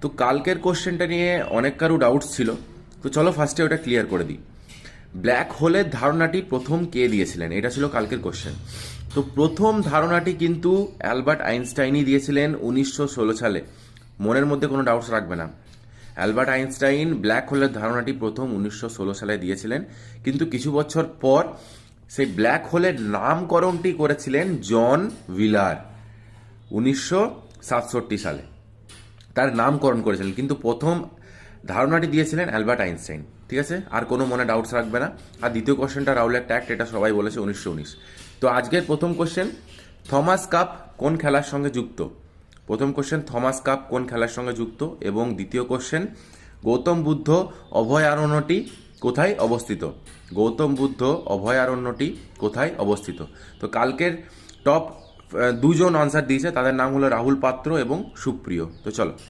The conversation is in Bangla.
তো কালকের কোশ্চেনটা নিয়ে অনেক কারো ডাউটস ছিল, তো চলো ফার্স্টে ওটা ক্লিয়ার করে দিই। ব্ল্যাক হোলের ধারণাটি প্রথম কে দিয়েছিলেন, এটা ছিল কালকের কোশ্চেন। তো প্রথম ধারণাটি কিন্তু অ্যালবার্ট আইনস্টাইনই দিয়েছিলেন 1916 সালে। মনের মধ্যে কোনো ডাউটস রাখবে না, অ্যালবার্ট আইনস্টাইন ব্ল্যাক হোলের ধারণাটি প্রথম 1916 সালে দিয়েছিলেন। কিন্তু কিছু বছর পর সেই ব্ল্যাক হোলের নামকরণটি করেছিলেন জন হুইলার 1967 সালে, তার নামকরণ করেছিলেন। কিন্তু প্রথম ধারণাটি দিয়েছিলেন অ্যালবার্ট আইনস্টাইন। ঠিক আছে, আর কোনো মনে ডাউটস রাখবে না। আর দ্বিতীয় কোশ্চেনটা রাউলের ট্যাক্ট, এটা সবাই বলেছে 1919। তো আজকের প্রথম কোশ্চেন, থমাস কাপ কোন খেলার সঙ্গে যুক্ত? প্রথম কোশ্চেন, থমাস কাপ কোন খেলার সঙ্গে যুক্ত? এবং দ্বিতীয় কোশ্চেন, গৌতম বুদ্ধ অভয়ারণ্যটি কোথায় অবস্থিত? গৌতম বুদ্ধ অভয়ারণ্যটি কোথায় অবস্থিত? তো কালকের টপ দুজন আনসার দিয়েছে, তাদের নাম হলো রাহুল পাত্র এবং সুপ্রিয়। তো চলো।